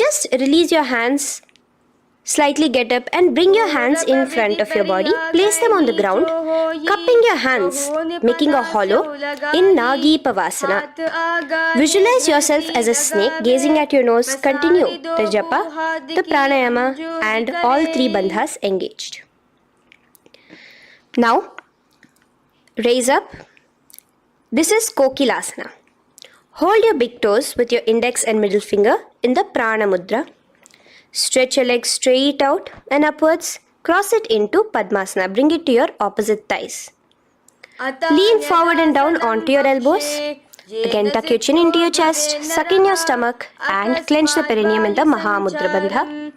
just release your hands, slightly get up and bring your hands in front of your body. Place them on the ground, cupping your hands, making a hollow in Nagi Pavasana. Visualize yourself as a snake gazing at your nose. Continue the japa, the pranayama and all three bandhas engaged. Now, raise up. This is Kokilasana. Hold your big toes with your index and middle finger in the Prana Mudra. Stretch your legs straight out and upwards. Cross it into Padmasana. Bring it to your opposite thighs. Lean forward and down onto your elbows. Again, tuck your chin into your chest, suck in your stomach and clench the perineum in the Mahamudra Bandha.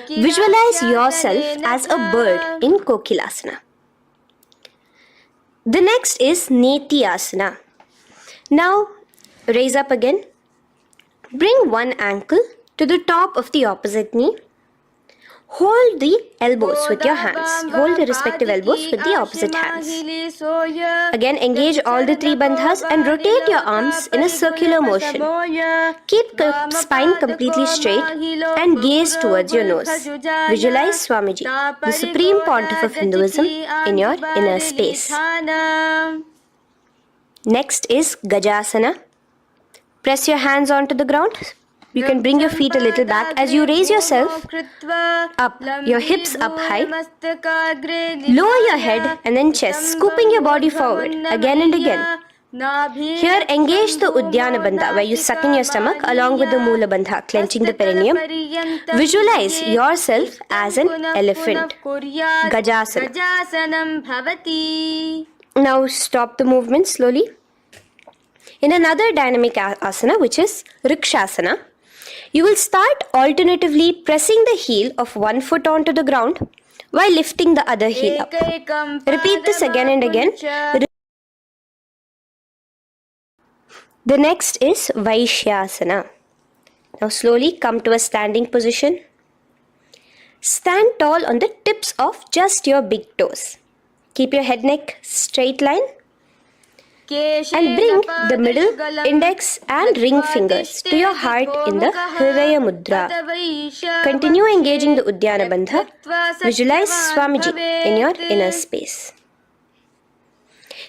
Visualize yourself as a bird in Kokilasana. The next is Nithya. Now, raise up again. Bring one ankle to the top of the opposite knee. Hold the elbows with your hands. Hold the respective elbows with the opposite hands. Again, engage all the three bandhas and rotate your arms in a circular motion. Keep the spine completely straight and gaze towards your nose. Visualize Swamiji, the Supreme Pontiff of Hinduism, in your inner space. Next is Gajasana. Press your hands onto the ground. You can bring your feet a little back as you raise yourself up, your hips up high. Lower your head and then chest, scooping your body forward again and again. Here, engage the Uddiyana Bandha, where you suck in your stomach along with the Moola Bandha, clenching the perineum. Visualize yourself as an elephant. Gajasana. Now stop the movement slowly. In another dynamic asana, which is Rikshasana, you will start alternatively pressing the heel of one foot onto the ground while lifting the other heel up. Repeat this again and again. The next is Vaishyasana. Now slowly come to a standing position. Stand tall on the tips of just your big toes. Keep your head neck straight line. And bring the middle, index and ring fingers to your heart in the Hridaya Mudra. Continue engaging the Uddiyana Bandha. Visualize Swamiji in your inner space.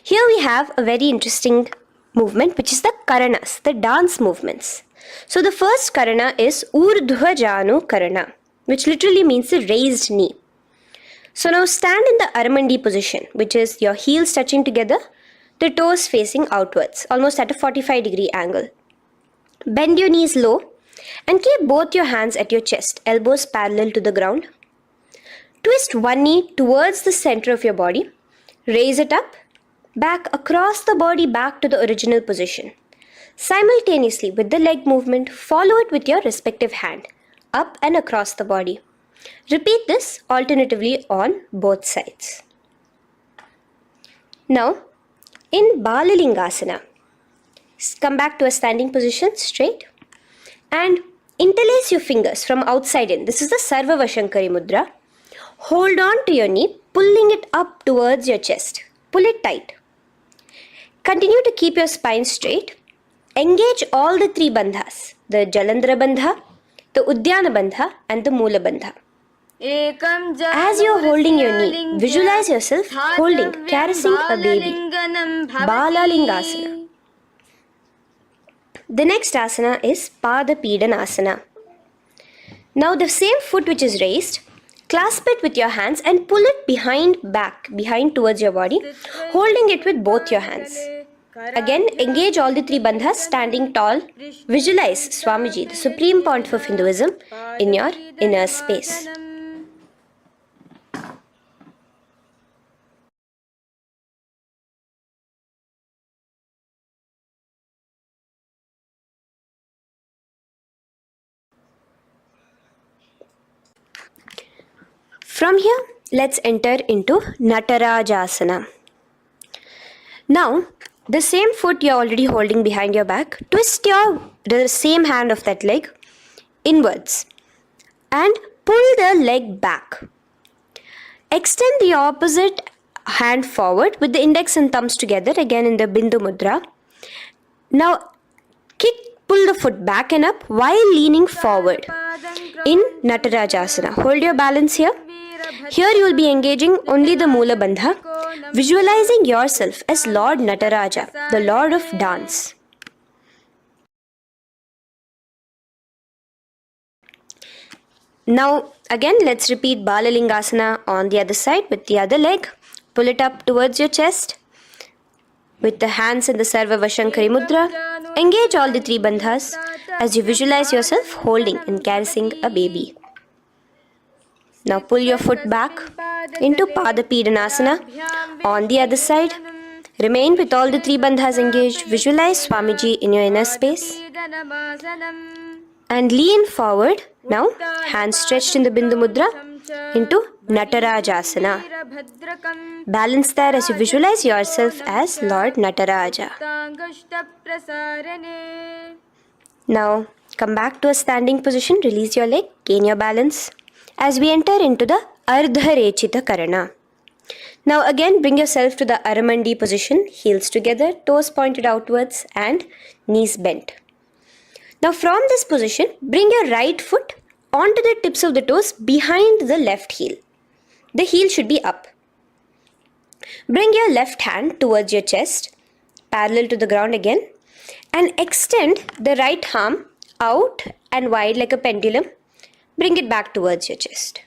Here we have a very interesting movement, which is the Karanas, the dance movements. So the first Karana is Urdhva Janu Karana, which literally means the raised knee. So now stand in the Aramandi position, which is your heels touching together, the toes facing outwards, almost at a 45-degree angle. Bend your knees low and keep both your hands at your chest, elbows parallel to the ground. Twist one knee towards the center of your body. Raise it up, back across the body back to the original position. Simultaneously with the leg movement, follow it with your respective hand, up and across the body. Repeat this alternatively on both sides. Now, in Balalingasana, come back to a standing position straight and interlace your fingers from outside in. This is the Sarvavashankari Mudra. Hold on to your knee, pulling it up towards your chest. Pull it tight. Continue to keep your spine straight. Engage all the three bandhas, the Jalandhara Bandha, the Uddiyana Bandha and the Moola Bandha. As you are holding your knee, visualize yourself holding, caressing a baby. Balalingasana. The next asana is Pada Pidanasana. Now the same foot which is raised, clasp it with your hands and pull it behind towards your body, holding it with both your hands. Again, engage all the three bandhas, standing tall. Visualize Swamiji, the Supreme Pontiff of Hinduism, in your inner space. From here, let's enter into Natarajasana. Now, the same foot you're already holding behind your back, twist the same hand of that leg inwards and pull the leg back. Extend the opposite hand forward with the index and thumbs together, again in the Bindu Mudra. Now, pull the foot back and up while leaning forward in Natarajasana. Hold your balance here. Here you will be engaging only the Mula Bandha, visualizing yourself as Lord Nataraja, the Lord of Dance. Now again let's repeat Balalingasana on the other side with the other leg. Pull it up towards your chest with the hands in the Sarva Vashankari Mudra. Engage all the three bandhas as you visualize yourself holding and caressing a baby. Now pull your foot back into Pada Pidanasana on the other side. Remain with all the three bandhas engaged. Visualize Swamiji in your inner space. And lean forward. Now hands stretched in the Bindu Mudra into Natarajasana. Balance there as you visualize yourself as Lord Nataraja. Now come back to a standing position. Release your leg. Gain your balance as we enter into the Ardha Rechita Karana. Now again bring yourself to the Aramandi position. Heels together, toes pointed outwards and knees bent. Now from this position, bring your right foot onto the tips of the toes behind the left heel. The heel should be up. Bring your left hand towards your chest, parallel to the ground again, and extend the right arm out and wide like a pendulum. Bring it back towards your chest.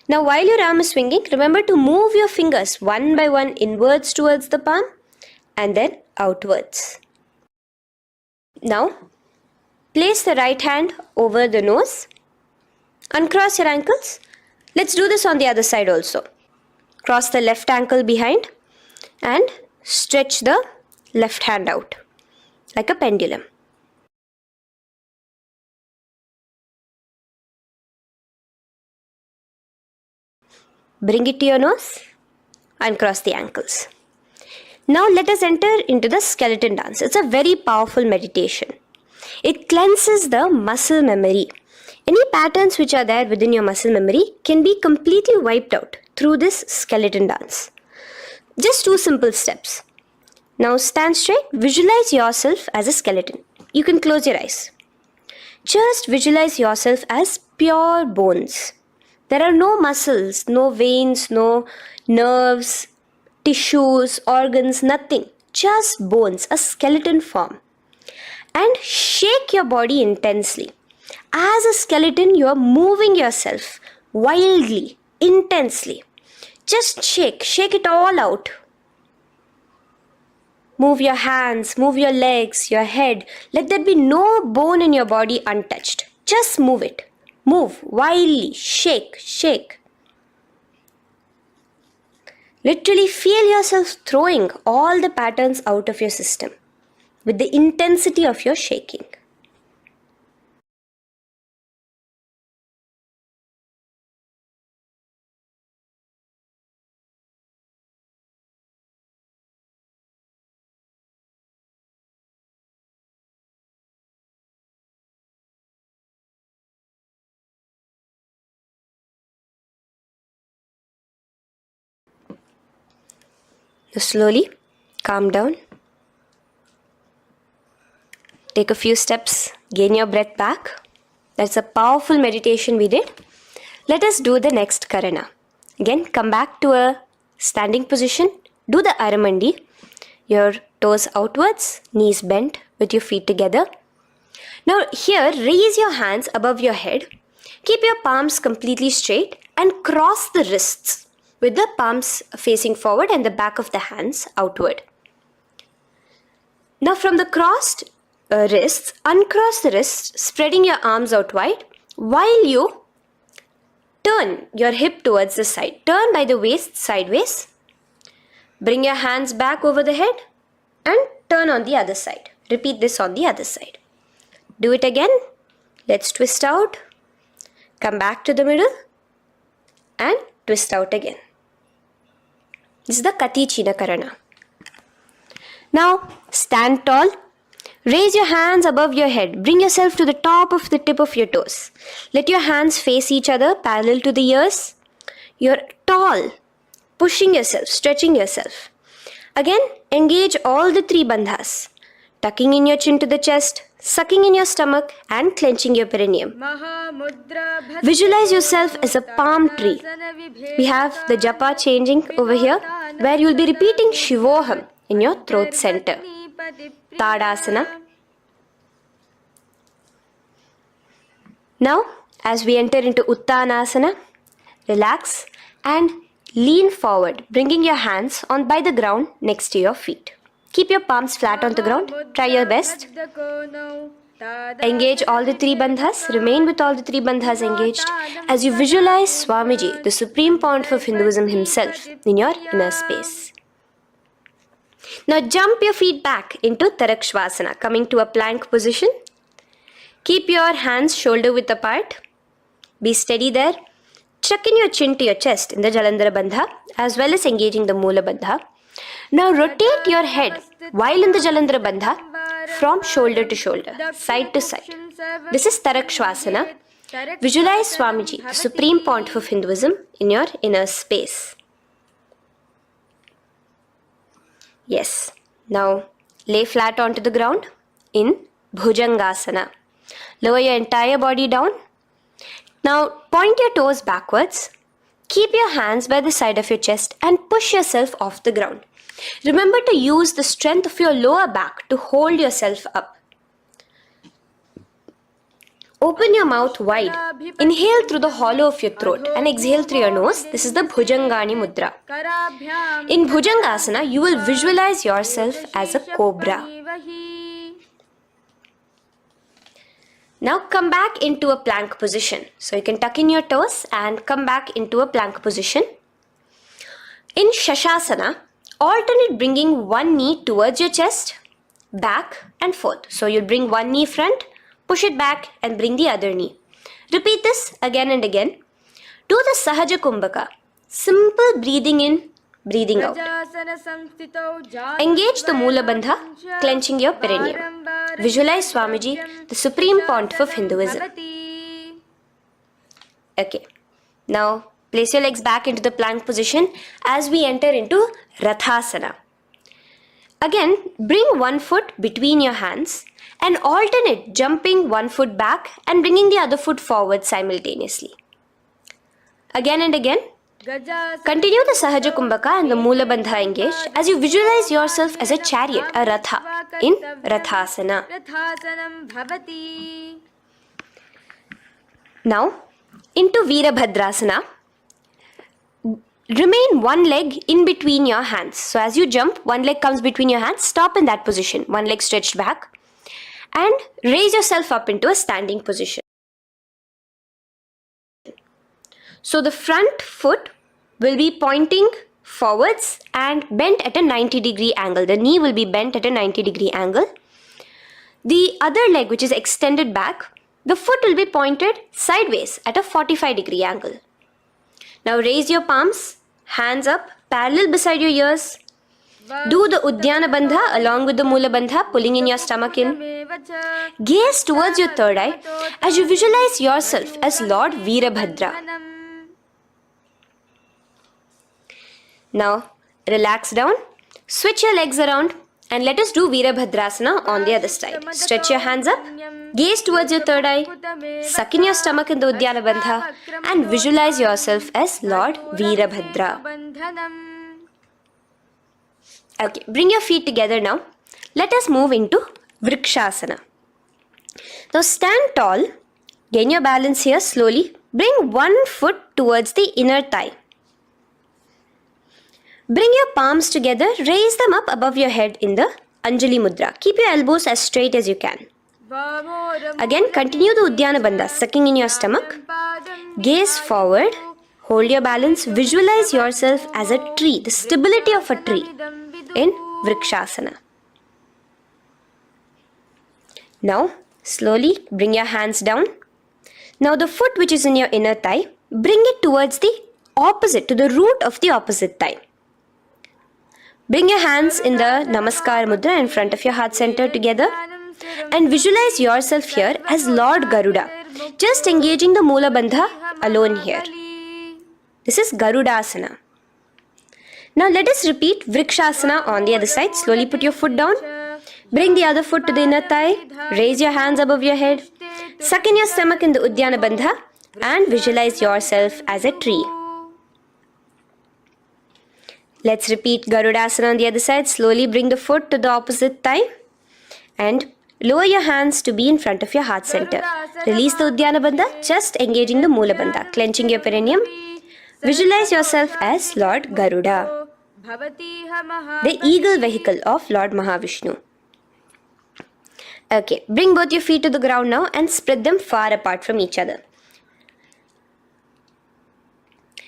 Now while your arm is swinging, remember to move your fingers one by one inwards towards the palm and then outwards. Now place the right hand over the nose. Uncross your ankles. Let's do this on the other side also. Cross the left ankle behind and stretch the left hand out like a pendulum. Bring it to your nose. Uncross the ankles. Now let us enter into the skeleton dance. It's a very powerful meditation. It cleanses the muscle memory. Any patterns which are there within your muscle memory can be completely wiped out through this skeleton dance. Just 2 simple steps. Now stand straight. Visualize yourself as a skeleton. You can close your eyes. Just visualize yourself as pure bones. There are no muscles, no veins, no nerves, tissues, organs, nothing. Just bones, a skeleton form. And shake your body intensely. As a skeleton, you are moving yourself wildly, intensely. Just shake it all out. Move your hands, move your legs, your head. Let there be no bone in your body untouched. Just move it. Move wildly, shake. Literally feel yourself throwing all the patterns out of your system with the intensity of your shaking. Now slowly calm down. Take a few steps, gain your breath back. That's a powerful meditation we did. Let us do the next Karana. Again, come back to a standing position. Do the Aramandi. Your toes outwards, knees bent with your feet together. Now here, raise your hands above your head. Keep your palms completely straight and cross the wrists with the palms facing forward and the back of the hands outward. Now from the crossed wrists, uncross the wrists, spreading your arms out wide while you turn your hip towards the side. Turn by the waist sideways. Bring your hands back over the head and turn on the other side. Repeat this on the other side. Do it again. Let's twist out. Come back to the middle and twist out again. This is the Kati China Karana. Now stand tall. Raise your hands above your head. Bring yourself to the top of the tip of your toes. Let your hands face each other parallel to the ears. You're tall, pushing yourself, stretching yourself. Again, engage all the 3 bandhas. Tucking in your chin to the chest, sucking in your stomach and clenching your perineum. Visualize yourself as a palm tree. We have the japa changing over here, where you will be repeating Shivoham in your throat center. Tadasana. Now, as we enter into Uttanasana, relax and lean forward, bringing your hands on by the ground next to your feet. Keep your palms flat on the ground. Try your best. Engage all the three bandhas. Remain with all the three bandhas engaged as you visualize Swamiji, the Supreme Pontiff of Hinduism himself, in your inner space. Now jump your feet back into Tarakshvasana, coming to a plank position. Keep your hands shoulder width apart. Be steady there. Chuck in your chin to your chest in the Jalandhara Bandha as well as engaging the Moola Bandha. Now rotate your head while in the Jalandhara Bandha from shoulder to shoulder, side to side. This is Tarakshvasana. Visualize Swamiji, the Supreme Pontiff of Hinduism, in your inner space. Yes. Now lay flat onto the ground in Bhujangasana. Lower your entire body down. Now point your toes backwards. Keep your hands by the side of your chest and push yourself off the ground. Remember to use the strength of your lower back to hold yourself up. Open your mouth wide. Inhale through the hollow of your throat and exhale through your nose. This is the Bhujangani Mudra. In Bhujangasana, you will visualize yourself as a cobra. Now come back into a plank position. So you can tuck in your toes and come back into a plank position. In Shashasana, alternate bringing one knee towards your chest, back and forth. So you'll bring one knee front, push it back and bring the other knee. Repeat this again and again. Do the Sahaja Kumbhaka. Simple breathing in, breathing out. Engage the Moola Bandha, clenching your perineum. Visualize Swamiji, the Supreme Pontiff of Hinduism. Okay. Now place your legs back into the plank position as we enter into Rathasana. Again, bring one foot between your hands and alternate jumping one foot back and bringing the other foot forward simultaneously. Again and again. Continue the Sahaja Kumbhaka and the Moola Bandha engaged as you visualize yourself as a chariot, a Ratha, in Rathasana. Now, into Veerabhadrasana. Remain one leg in between your hands. So as you jump, one leg comes between your hands. Stop in that position. One leg stretched back. And raise yourself up into a standing position. So the front foot will be pointing forwards and bent at a 90-degree angle. The knee will be bent at a 90-degree angle. The other leg, which is extended back, the foot will be pointed sideways at a 45-degree angle. Now raise your palms, hands up, parallel beside your ears. Do the Uddiyana Bandha along with the Moola Bandha, pulling in your stomach in. Gaze towards your third eye as you visualize yourself as Lord Veerabhadra. Now relax down, switch your legs around and let us do Veerabhadrasana on the other side. Stretch your hands up, gaze towards your third eye, suck in your stomach in the Uddiyana Bandha and visualize yourself as Lord Veerabhadra. Okay, bring your feet together now. Let us move into Vrikshasana. Now stand tall, gain your balance here slowly. Bring one foot towards the inner thigh. Bring your palms together, raise them up above your head in the Anjali Mudra. Keep your elbows as straight as you can. Again, continue the Uddiyana Bandha, sucking in your stomach. Gaze forward, hold your balance, visualize yourself as a tree, the stability of a tree in Vrikshasana. Now, slowly bring your hands down. Now the foot which is in your inner thigh, bring it towards the opposite, to the root of the opposite thigh. Bring your hands in the Namaskar Mudra in front of your heart center together and visualize yourself here as Lord Garuda, just engaging the Moola Bandha alone here. This is Garudasana. Now let us repeat Vrikshasana on the other side. Slowly put your foot down. Bring the other foot to the inner thigh. Raise your hands above your head. Suck in your stomach in the Uddiyana Bandha and visualize yourself as a tree. Let's repeat Garudasana on the other side. Slowly bring the foot to the opposite thigh and lower your hands to be in front of your heart center. Release the Uddiyana Bandha, just engaging the Moola Bandha, clenching your perineum. Visualize yourself as Lord Garuda, the eagle vehicle of Lord Mahavishnu. Okay, bring both your feet to the ground now and spread them far apart from each other.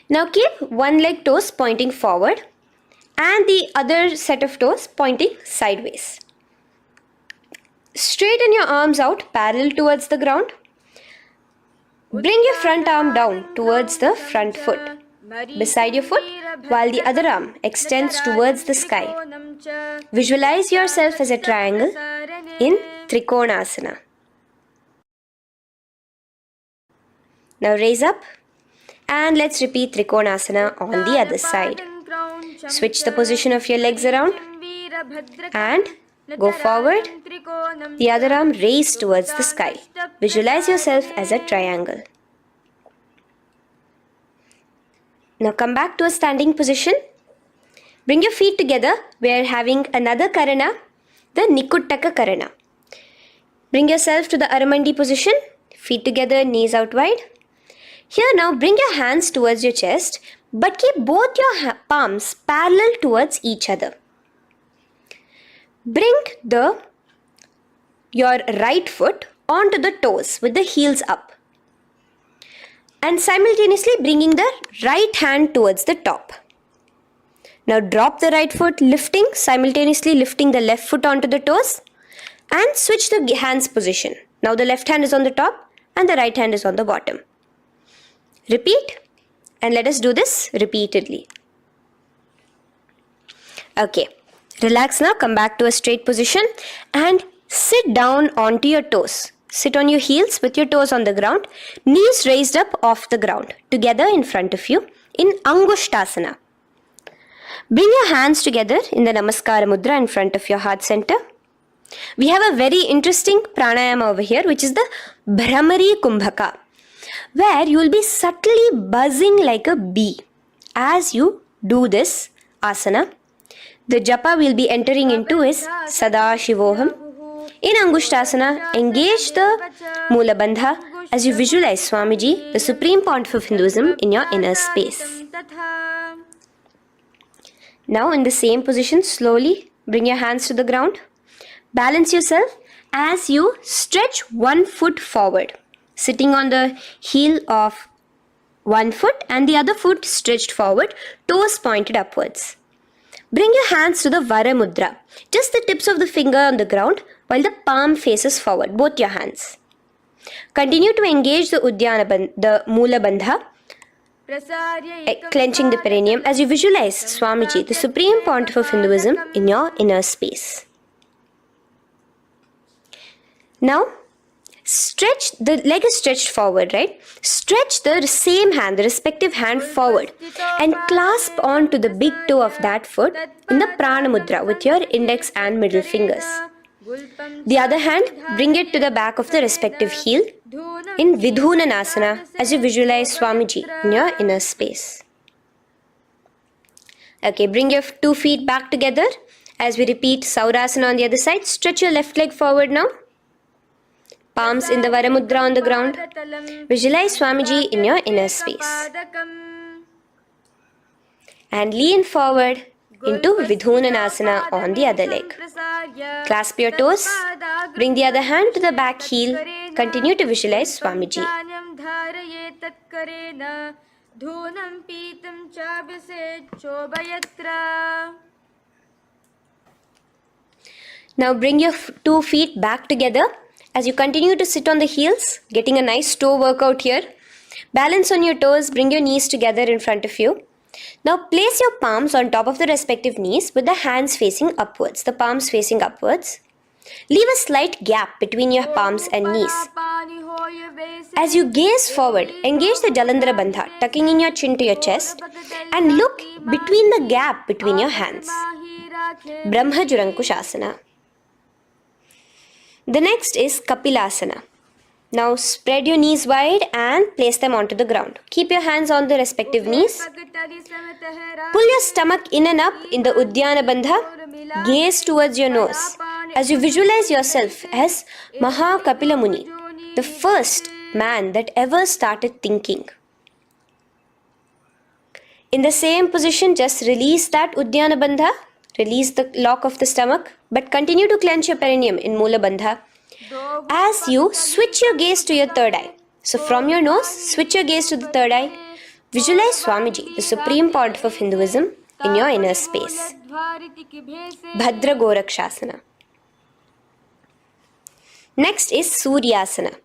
Now keep one leg toes pointing forward and the other set of toes pointing sideways. Straighten your arms out parallel towards the ground. Bring your front arm down towards the front foot, beside your foot, while the other arm extends towards the sky. Visualize yourself as a triangle in Trikonasana. Now raise up and let's repeat Trikonasana on the other side. Switch the position of your legs around and go forward. The other arm raised towards the sky. Visualize yourself as a triangle. Now come back to a standing position. Bring your feet together. We are having another Karana, the Nikuttaka Karana. Bring yourself to the Aramandi position. Feet together, knees out wide. Here now bring your hands towards your chest, but keep both your palms parallel towards each other. Bring your right foot onto the toes with the heels up. And simultaneously bringing the right hand towards the top. Now drop the right foot, simultaneously lifting the left foot onto the toes and switch the hands position. Now the left hand is on the top and the right hand is on the bottom. Repeat and let us do this repeatedly. Okay, relax now, come back to a straight position and sit down onto your toes. Sit on your heels with your toes on the ground, knees raised up off the ground, together in front of you in Angushtasana. Bring your hands together in the Namaskara Mudra in front of your heart center. We have a very interesting pranayama over here, which is the Bhramari Kumbhaka, where you will be subtly buzzing like a bee as you do this asana. The japa we'll be entering into is Sadashivoham. In Angushtasana, engage the Moola Bandha as you visualize Swamiji, the Supreme Pontiff of Hinduism, in your inner space. Now in the same position, slowly bring your hands to the ground. Balance yourself as you stretch one foot forward, sitting on the heel of one foot and the other foot stretched forward, toes pointed upwards. Bring your hands to the Vara Mudra, just the tips of the finger on the ground while the palm faces forward, both your hands. Continue to engage the Moola Bandha, clenching the perineum as you visualize Swamiji, the Supreme Pontiff of Hinduism, in your inner space. Now, stretch, the leg is stretched forward, right? Stretch the same hand, the respective hand forward and clasp onto the big toe of that foot in the Prana Mudra with your index and middle fingers. The other hand, bring it to the back of the respective heel in Vidhunanasana as you visualize Swamiji in your inner space. Okay, bring your 2 feet back together as we repeat Saurasana on the other side. Stretch your left leg forward now. Palms in the Vara Mudra on the ground. Visualize Swamiji in your inner space. And lean forward into Vidhunanasana on the other leg. Clasp your toes. Bring the other hand to the back heel. Continue to visualize Swamiji. Now bring your 2 feet back together as you continue to sit on the heels, getting a nice toe workout here. Balance on your toes, bring your knees together in front of you. Now place your palms on top of the respective knees with the hands facing upwards, the palms facing upwards. Leave a slight gap between your palms and knees. As you gaze forward, engage the Jalandhara Bandha, tucking in your chin to your chest, and look between the gap between your hands. Brahma Jurankushasana. The next is Kapilasana. Now spread your knees wide and place them onto the ground. Keep your hands on the respective knees. Pull your stomach in and up in the Uddiyana Bandha. Gaze towards your nose as you visualize yourself as Maha Kapila Muni, the first man that ever started thinking. In the same position, just release that Uddiyana Bandha. Release the lock of the stomach, but continue to clench your perineum in Mula Bandha as you switch your gaze to your third eye. So from your nose, switch your gaze to the third eye. Visualize Swamiji, the Supreme Pontiff of Hinduism, in your inner space. Bhadra Gorakshasana. Next is Suryasana.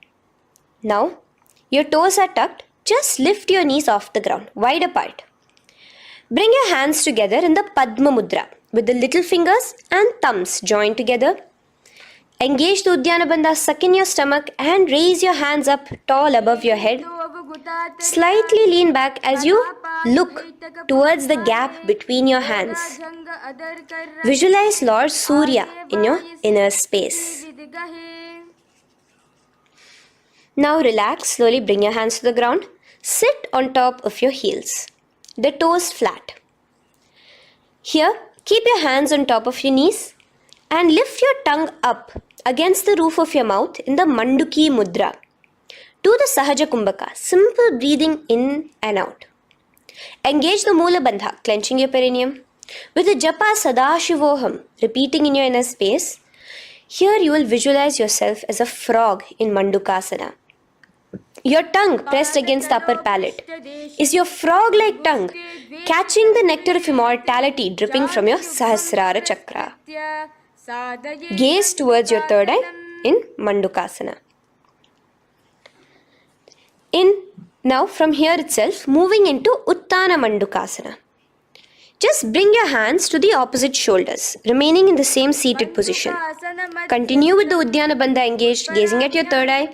Now, your toes are tucked. Just lift your knees off the ground, wide apart. Bring your hands together in the Padma Mudra with the little fingers and thumbs joined together. Engage the Uddiyana Bandha, suck in your stomach and raise your hands up tall above your head. Slightly lean back as you look towards the gap between your hands. Visualize Lord Surya in your inner space. Now relax, slowly bring your hands to the ground. Sit on top of your heels, the toes flat. Here, keep your hands on top of your knees and lift your tongue up against the roof of your mouth in the Manduki Mudra. Do the Sahaja Kumbhaka, simple breathing in and out. Engage the Mula Bandha, clenching your perineum. With the Japa Sadashivoham, repeating in your inner space, here you will visualize yourself as a frog in Mandukasana. Your tongue pressed against the upper palate. Is your frog-like tongue catching the nectar of immortality dripping from your Sahasrara Chakra? Gaze towards your third eye in Mandukasana. Now from here itself, moving into Uttana Mandukasana. Just bring your hands to the opposite shoulders, remaining in the same seated position. Continue with the Uddiyana Bandha engaged, gazing at your third eye.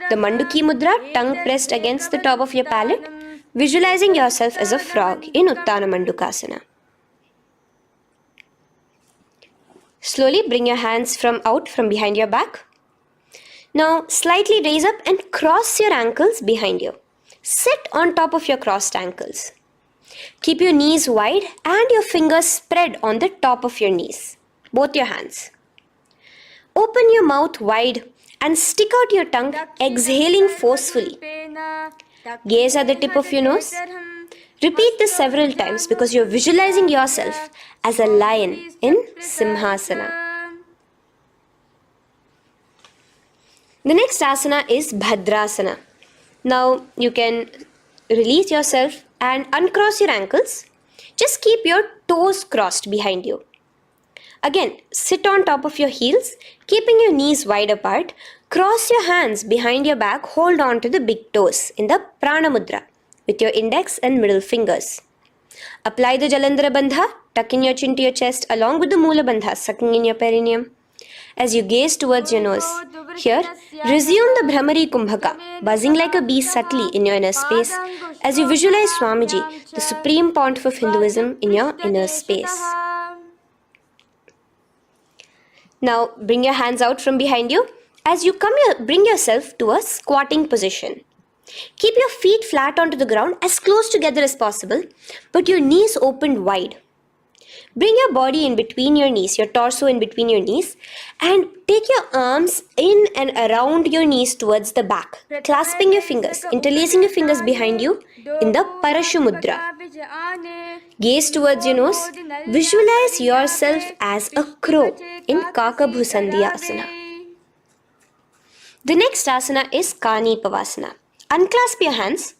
The Manduki Mudra, tongue pressed against the top of your palate, visualizing yourself as a frog in Uttana Mandukasana. Slowly bring your hands out from behind your back. Now slightly raise up and cross your ankles behind you. Sit on top of your crossed ankles. Keep your knees wide and your fingers spread on the top of your knees, both your hands. Open your mouth wide and stick out your tongue, exhaling forcefully. Gaze at the tip of your nose. Repeat this several times because you're visualizing yourself as a lion in Simhasana. The next asana is Bhadrasana. Now you can release yourself and uncross your ankles. Just keep your toes crossed behind you. Again, sit on top of your heels, keeping your knees wide apart. Cross your hands behind your back, hold on to the big toes in the Prana Mudra with your index and middle fingers. Apply the Jalandhara Bandha, tuck in your chin to your chest along with the Mula Bandha, sucking in your perineum. As you gaze towards your nose, here, resume the Bhramari Kumbhaka, buzzing like a bee subtly in your inner space as you visualize Swamiji, the Supreme Pontiff of Hinduism, in your inner space. Now, bring your hands out from behind you. As you bring yourself to a squatting position. Keep your feet flat onto the ground as close together as possible, but your knees opened wide. Bring your body in between your knees, your torso in between your knees, and take your arms in and around your knees towards the back, clasping your fingers, interlacing your fingers behind you in the Parashu Mudra. Gaze towards your nose. Visualize yourself as a crow in Kakabhusandhi Asana. The next asana is Kani Pavasana. Unclasp your hands